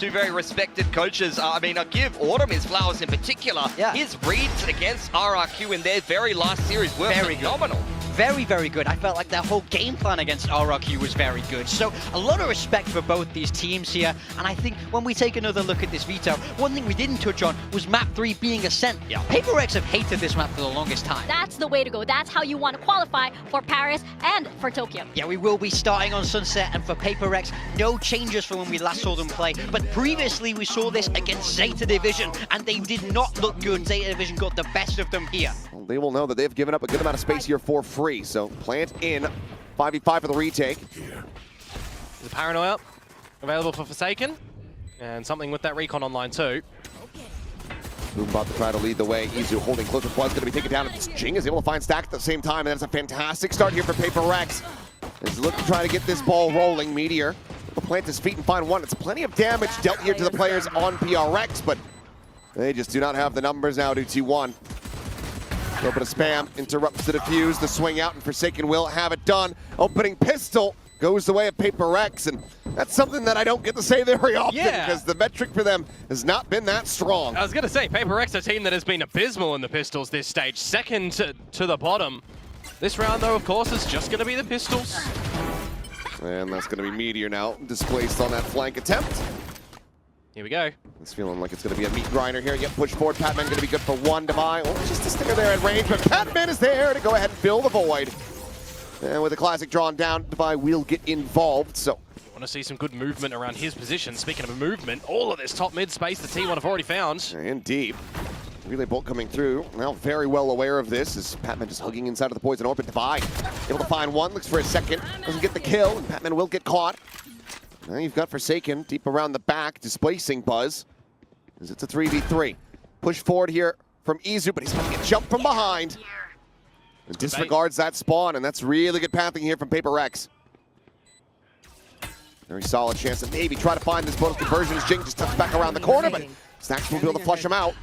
two very respected coaches. I mean, I give Autumn his flowers in particular. Yeah. His reads against RRQ in their very last series were phenomenal. Very, very good. I felt like their whole game plan against RRQ was very good. So a lot of respect for both these teams here. And I think when we take another look at this veto, one thing we didn't touch on was map 3 being Ascent. Yeah. PRX have hated this map for the longest time. That's the way to go. That's how you want to qualify for Paris and for Tokyo. Yeah, we will be starting on Sunset, and for PRX, no changes from when we last saw them play. But previously we saw this against Zeta Division, and they did not look good. Zeta Division got the best of them here. Well, they will know that they've given up a good amount of space here for free. So plant in 5v5 for the retake. There's a Paranoia available for Forsaken, and something with that recon online too. Boom about to try to lead the way. Izu holding close to Buzz, going to be taken down. Jing is able to find Stack at the same time, and that's a fantastic start here for PRX. He's looking to try to get this ball rolling. Meteor will plant his feet and find one. It's plenty of damage dealt here to the players on PRX, but they just do not have the numbers now to T1. A little bit of spam interrupts the defuse, the swing out, and Forsaken will have it done. Opening pistol goes the way of PRX, and that's something that I don't get to say very often because the metric for them has not been that strong. I was going to say, PRX, a team that has been abysmal in the pistols this stage, second to the bottom. This round, though, of course, is just going to be the pistols. And that's going to be Meteor now, displaced on that flank attempt. Here we go. It's feeling like it's going to be a meat grinder here. Yep, push forward. Patman going to be good for one. Devi, just a stinger there at range, but Patman is there to go ahead and fill the void. And with the classic drawn down, Devi will get involved, so. You want to see some good movement around his position. Speaking of movement, all of this top mid space the T1 have already found. Indeed. Relay bolt coming through. Now very well aware of this as Patman just hugging inside of the poison orbit. Devi able to find one, looks for a second, doesn't get the kill, and Patman will get caught. Now you've got Forsaken deep around the back, displacing Buzz. As it's a 3v3. Push forward here from Izu, but he's going to get jumped from behind. And disregards that spawn, and that's really good pathing here from PRX. Very solid chance to maybe try to find this bonus conversion as Jing just tucks back around the corner, but Stacks will be able to flush him out.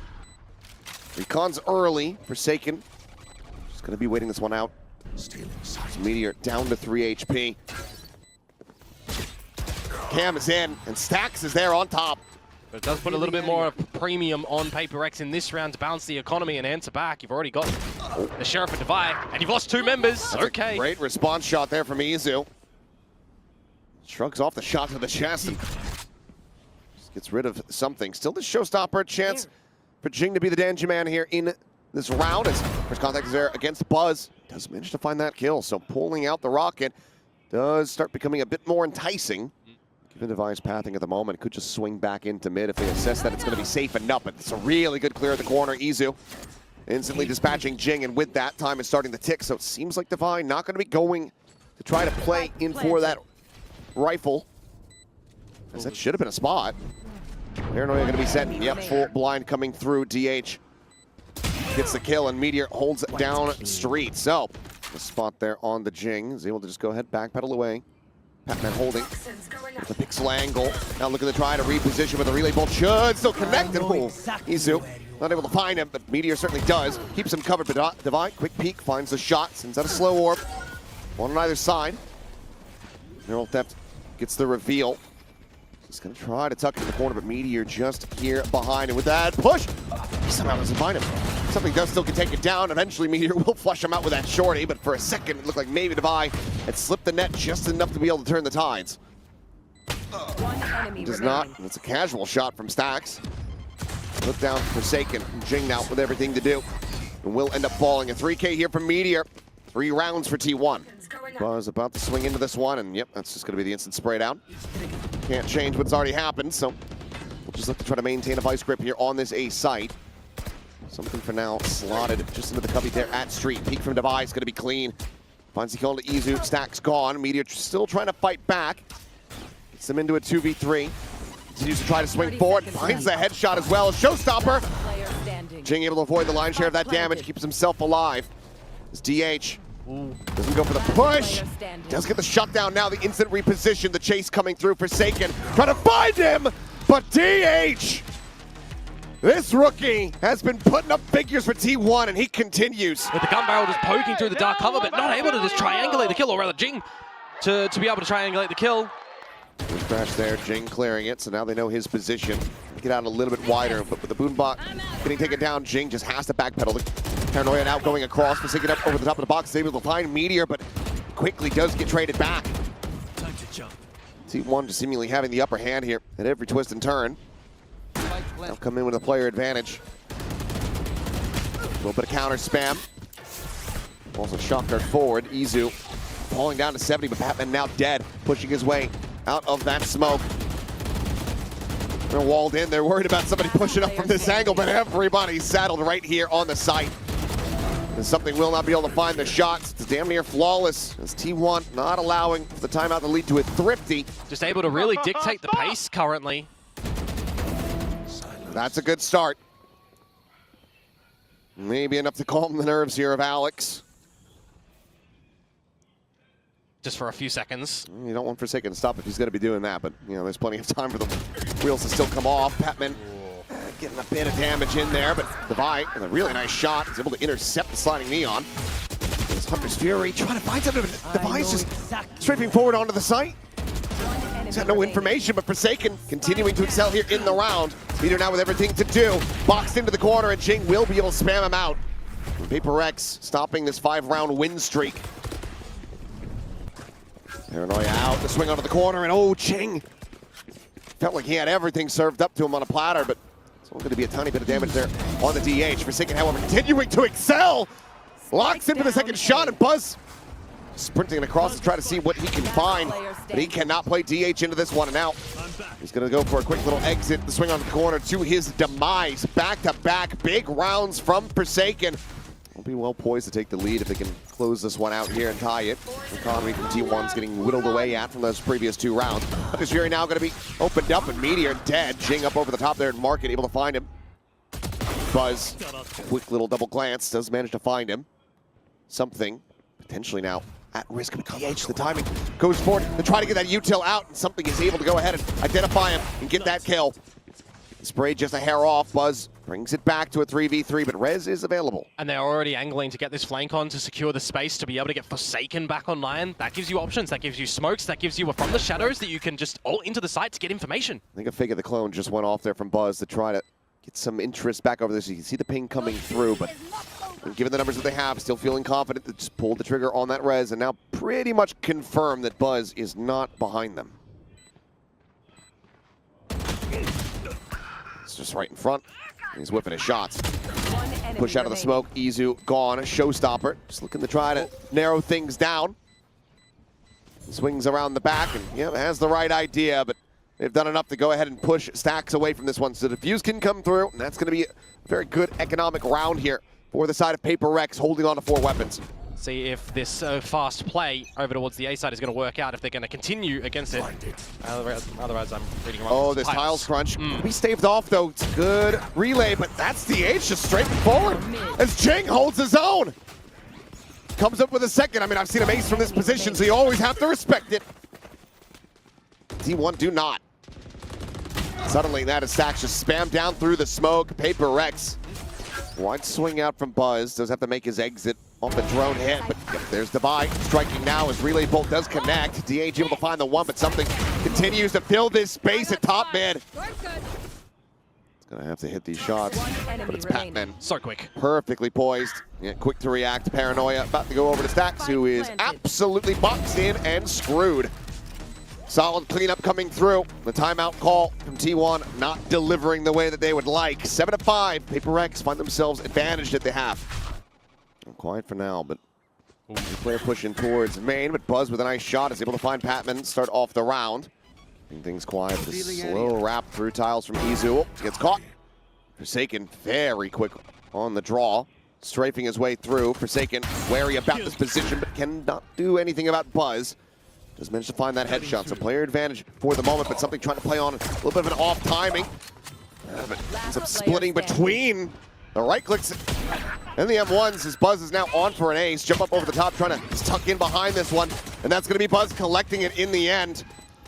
Recon's early. Forsaken just going to be waiting this one out. So Meteor down to 3 HP. Cam is in, and Stacks is there on top. But it does put a little bit more of premium on PRX in this round to balance the economy and answer back. You've already got the Sheriff and Devi, and you've lost 2 members. That's okay. A great response shot there from Izu. Shrugs off the shot to the chest and just gets rid of something. Still the showstopper chance for Jing to be the danger man here in this round. As first contact is there against Buzz. Does manage to find that kill, so pulling out the rocket does start becoming a bit more enticing. Given Devi's pathing at the moment, could just swing back into mid if they assess that it's going to be safe enough. But it's a really good clear at the corner. Izu instantly dispatching Jing, and with that, time is starting to tick. So it seems like Devi not going to be going to try to play in for that rifle, as that should have been a spot. Paranoia going to be set. Yep, full blind coming through. DH gets the kill, and Meteor holds it down street. So the spot there on the Jing is able to just go ahead, backpedal away. Patman holding with a pixel angle. Now looking to try to reposition with a relay bolt. Should still connect. And Izu not able to find him, but Meteor certainly does. Keeps him covered, but Devi, quick peek, finds the shot, sends out a slow orb. One on either side. Neural Theft gets the reveal. He's going to try to tuck in the corner, but Meteor just here behind. And with that push, he somehow doesn't find him. Something does still can take it down. Eventually, Meteor will flush him out with that shorty, but for a second, it looked like maybe Devi had slipped the net just enough to be able to turn the tides. Does not. It's a casual shot from Stacks. Look down, Forsaken. Jing now with everything to do. And will end up falling. A 3K here from Meteor. 3 rounds for T1. Buzz about to swing into this one, and yep, that's just going to be the instant spray down. Can't change what's already happened, so we'll just look to try to maintain a vice grip here on this A site. Something for now, slotted just into the cubby there at street. Peek from Devi is going to be clean. Finds the kill into Izu, Stacks gone. Meteor still trying to fight back. Gets them into a 2v3. Continues to try to swing forward, finds the headshot as well. Showstopper. Jing able to avoid the lion's share of that damage, keeps himself alive. It's DH. Doesn't go for the push. Does get the shutdown now. The instant reposition. The chase coming through. Forsaken trying to find him, but DH. This rookie has been putting up figures for T1, and he continues. With the gun barrel just poking through the dark cover, but not able to just triangulate the kill, or rather Jing to be able to triangulate the kill. Crash there, Jing clearing it, so now they know his position. Get out a little bit wider, but with the Boonbot getting taken down, Jing just has to backpedal. The Paranoia now going across, Forsaken up over the top of the box, is able to find Meteor, but quickly does get traded back. Time to jump. T1 just seemingly having the upper hand here at every twist and turn. Now come in with a player advantage. A little bit of counter spam. Also shock dart forward. Izu falling down to 70, but Batman now dead, pushing his way out of that smoke. They're walled in. They're worried about somebody pushing up from this angle, but everybody's saddled right here on the site. And something will not be able to find the shots. It's damn near flawless. As T1 not allowing the timeout to lead to a thrifty. Just able to really dictate the pace currently. That's a good start. Maybe enough to calm the nerves here of Alex. Just for a few seconds. You don't want Forsaken to stop if he's going to be doing that, but you know, there's plenty of time for the wheels to still come off. Batman getting a bit of damage in there, but Devi with a really nice shot is able to intercept the sliding Neon. There's Hunter's Fury trying to find something, but Devi's just strafing forward onto the site. He's got no information, but Forsaken continuing to excel here in the round. Meteor now with everything to do. Boxed into the corner, and Jing will be able to spam him out. And PRX stopping this 5-round win streak. Paranoia out, the swing onto the corner, and oh, Jing felt like he had everything served up to him on a platter, but it's only going to be a tiny bit of damage there on the DH. Forsaken, however, continuing to excel. Locks in for the second shot, and Buzz sprinting across to try to see what he can find, but he cannot play DH into this one, and now he's going to go for a quick little exit, the swing on the corner to his demise. Back-to-back big rounds from Forsaken. Will be well poised to take the lead if they can close this one out here and tie it. Economy from T1's getting whittled away at from those previous 2 rounds. Hunter's Fury now going to be opened up, and Meteor dead. Jing up over the top there and Market able to find him. Buzz, quick little double glance, does manage to find him. Something potentially now at risk of DH. The timing goes forward to try to get that util out, and Something is able to go ahead and identify him and get that kill. Spray just a hair off. Buzz brings it back to a 3v3, but Rez is available. And they're already angling to get this flank on to secure the space to be able to get Forsaken back online. That gives you options. That gives you smokes. That gives you a from the shadows that you can just ult into the site to get information. I think a Figure the Clone just went off there from Buzz to try to get some interest back over this. You can see the ping coming through, but given the numbers that they have, still feeling confident to just pull the trigger on that Rez and now pretty much confirm that Buzz is not behind them. It's just right in front. He's whipping his shots. Push out of the smoke. Izu gone. Showstopper. Just looking to try to narrow things down. Swings around the back and yeah, has the right idea, but they've done enough to go ahead and push Stacks away from this one. So the defuse can come through, and that's going to be a very good economic round here for the side of PRX, holding on to 4 weapons. See if this fast play over towards the A side is going to work out, if they're going to continue against it. Otherwise, I'm reading wrong. Oh, this tiles crunch. We staved off, though. It's a good relay, but that's DH just straight forward as Jing holds his own. Comes up with a second. I mean, I've seen him ace from this position, so you always have to respect it. T1 do not. Suddenly, that is Stacks just spammed down through the smoke. PRX. Wide swing out from Buzz. Does have to make his exit off the drone hit, but there's Devi striking now as Relay Bolt does connect. DH able to find the one, but Something continues to fill this space at top mid. It's gonna have to hit these shots, but it's Pac-Man. So quick. Perfectly poised. Yeah, quick to react. Paranoia about to go over to Stacks, who is absolutely boxed in and screwed. Solid cleanup coming through. The timeout call from T1 not delivering the way that they would like. 7-5. PRX find themselves advantaged at the half. Quiet for now, but player pushing towards main, but Buzz with a nice shot is able to find Patman, start off the round. Keeping things quiet with a slow wrap through tiles from Izu. Gets caught. Forsaken very quick on the draw. Strafing his way through. Forsaken wary about this position, but cannot do anything about Buzz. Just managed to find that headshot, so player advantage for the moment, but Something trying to play on a little bit of an off timing. But some splitting between the right clicks and the M1s as Buzz is now on for an ace. Jump up over the top, trying to tuck in behind this one, and that's going to be Buzz collecting it in the end.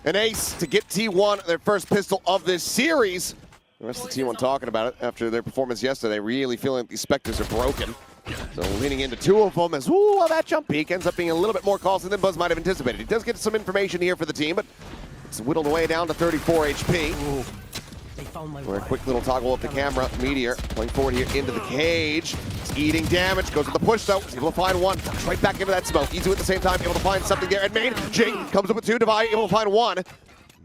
An ace to get T1 their first pistol of this series. The rest of the T1 talking about it after their performance yesterday, really feeling like these Spectres are broken. So leaning into 2 of them as, well, that jump peak ends up being a little bit more costly than Buzz might have anticipated. He does get some information here for the team, but It's whittled away down to 34 HP. We're a quick little toggle of the camera. Meteor playing forward here into the cage. It's eating damage. Goes with the push though. He's able to find one. Right back into that smoke. Easy at the same time. Able to find something there. And main. Jing comes up with two. Divide. Able to find one.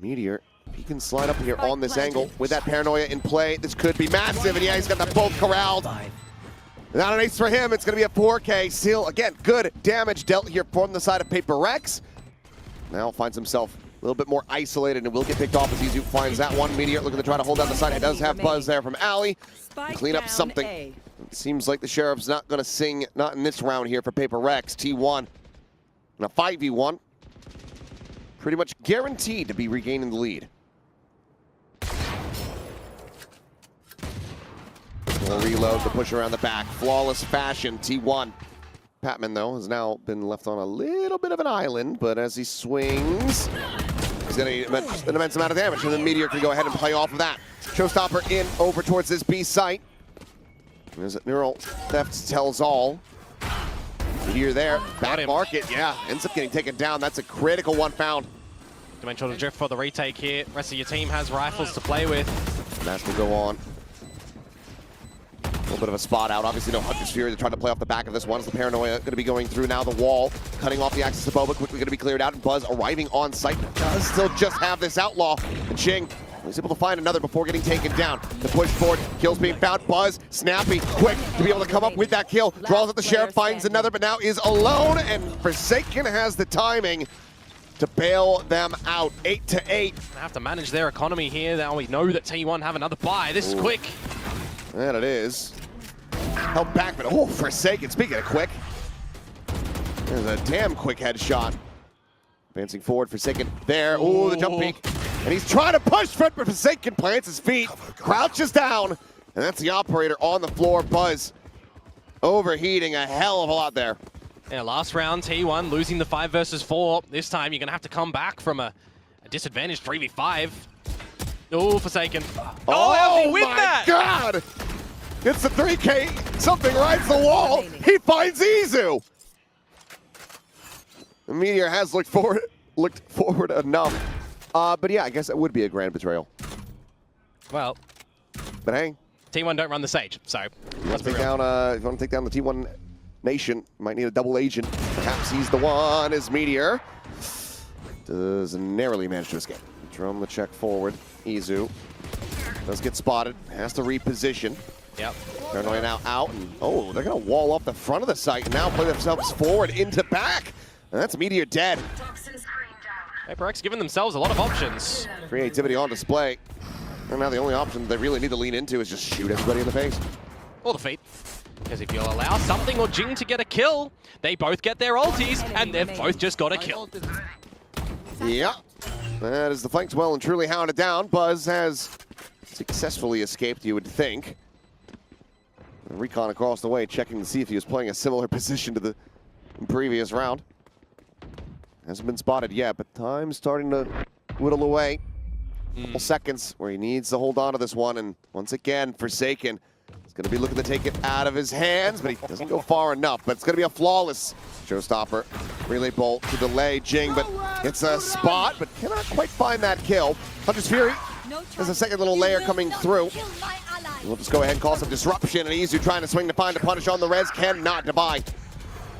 Meteor. He can slide up here on this angle with that paranoia in play. This could be massive. And yeah, he's got them both corralled. Not an ace for him. It's going to be a 4K. Still, again, good damage dealt here from the side of PRX. Now finds himself a little bit more isolated and will get picked off as Izu finds that one. Meteor looking to try to hold down the side. He does have Buzz there from Ali. Clean up something. It seems like the Sheriff's not going to sing, not in this round here for PRX. T1 in a 5v1. Pretty much guaranteed to be regaining the lead. We'll reload the push around the back. Flawless fashion, T1. Patman, though, has now been left on a little bit of an island, but as he swings, he's going to get an immense amount of damage, and then Meteor can go ahead and play off of that. Showstopper in over towards this B site. There's a neural theft tells all. Meteor there, back market, yeah, ends up getting taken down. That's a critical one found. Dimensional drift for the retake here. Rest of your team has rifles to play with. Match will go on. A little bit of a spot out. Obviously no Hunter's Fury. They're trying to play off the back of this one. It's the Paranoia going to be going through now the wall. Cutting off the access to Boba. Quickly going to be cleared out. And Buzz arriving on site. Does still just have this Outlaw. And Ching was able to find another before getting taken down. The push forward. Kills being found. Buzz, snappy, quick to be able to come up with that kill. Draws at the Sheriff, finds another, but now is alone. And Forsaken has the timing to bail them out. 8-8. They have to manage their economy here. Now we know that T1 have another buy. This is quick. And it is. Held back, but oh, Forsaken, speaking of quick. There's a damn quick headshot. Advancing forward, Forsaken there. Oh, the jump peek. And he's trying to push front, but Forsaken plants his feet, crouches down, and that's the operator on the floor. Buzz overheating a hell of a lot there. Yeah, last round, T1 losing the 5 versus 4. This time, you're going to have to come back from a disadvantaged 3v5. Oh, Forsaken. Oh, how's he win my that? God! It's the 3K, something rides the wall. He finds Izu. The Meteor has looked forward enough. But yeah, I guess that would be a grand betrayal. Well, but hey, T1 don't run the Sage, so let's take down. If you want to take down the T1 Nation, might need a double agent. Perhaps he's the one. Is Meteor does narrowly manage to escape. Drum the check forward. Izu does get spotted. Has to reposition. Yep. Paranoia now out, and oh, they're gonna wall up the front of the site and now play themselves forward into back. And that's Meteor dead. PRX giving themselves a lot of options. Creativity on display. And now the only option they really need to lean into is just shoot everybody in the face. Or the feet. Because if you allow something or Jing to get a kill, they both get their ultis, and they've both just got a kill. Yeah. That is the flanks well and truly hounded down. Buzz has successfully escaped, you would think. Recon across the way, checking to see if he was playing a similar position to the previous round. Hasn't been spotted yet, but time's starting to whittle away. Couple seconds where he needs to hold on to this one, and once again, Forsaken is going to be looking to take it out of his hands, but he doesn't go far enough. But it's going to be a flawless showstopper. Relay bolt to delay Jing, but it's a spot, but cannot quite find that kill. Hunter's Fury has a second little layer coming through. We'll just go ahead and call some disruption, and Izu trying to swing to find a punish on the res, cannot divide.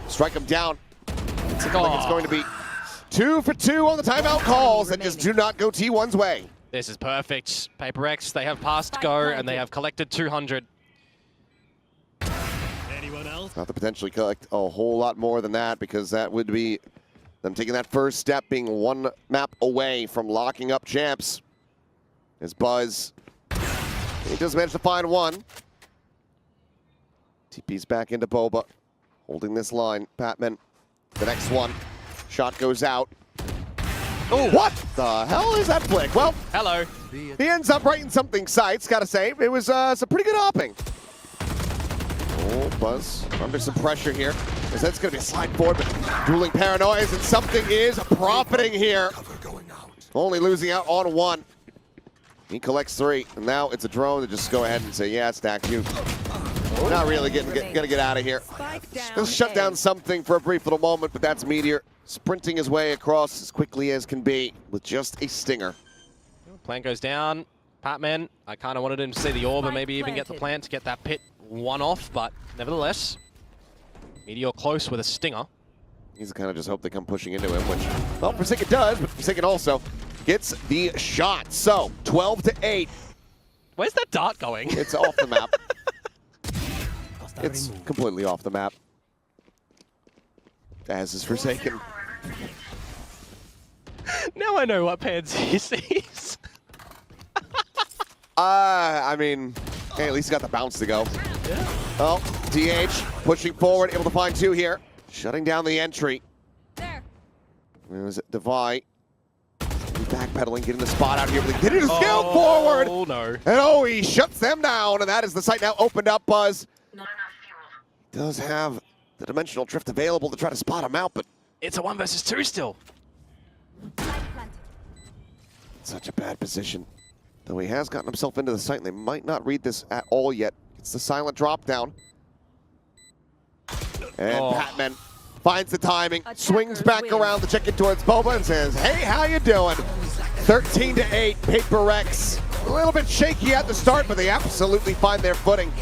Strike him down. It's like it's going to be 2 for 2 on the timeout calls that just do not go T1's way. This is perfect. PRX, they have passed go, and they have collected 200. Anyone else? Not to potentially collect a whole lot more than that, because that would be them taking that first step, being one map away from locking up champs. As Buzz, he does manage to find one. TP's back into Boba, holding this line. Patman, the next one. Shot goes out. Oh, what the hell is that flick? Well, hello. He ends up writing something sights, gotta say. It was some pretty good hopping. Oh, Buzz under some pressure here. As that's gonna be a slide forward, but dueling paranoias, and something is profiting here. Only losing out on one. He collects 3, and now it's a drone to just go ahead and say, yeah, stack you. Not really gonna get out of here. Just shut down something for a brief little moment, but that's Meteor sprinting his way across as quickly as can be with just a stinger. Plant goes down. Patman, I kind of wanted him to see the orb and maybe even get the plant to get that pit one off, but nevertheless, Meteor close with a stinger. He's kind of just hope they come pushing into him, which, well, Forsaken does, but Forsaken also gets the shot. So, 12-8. Where's that dart going? It's off the map. It's completely off the map. As is Forsaken. Now I know what Pansy sees. I mean, hey, at least he got the bounce to go. Yeah. Well, DH pushing forward, able to find two here. Shutting down the entry. There. There's Devi. Backpedaling, getting the spot out here. But getting his skill forward. Oh, no. And he shuts them down. And that is the site now opened up, Buzz. Not enough fuel. Does have the dimensional drift available to try to spot him out, but it's a 1 versus 2 still. Such a bad position. Though he has gotten himself into the site, and they might not read this at all yet. It's the silent drop down. And Patman finds the timing, swings back around to check it towards Boba and says, hey, how you doing? 13-8, PRX. A little bit shaky at the start, but they absolutely find their footing.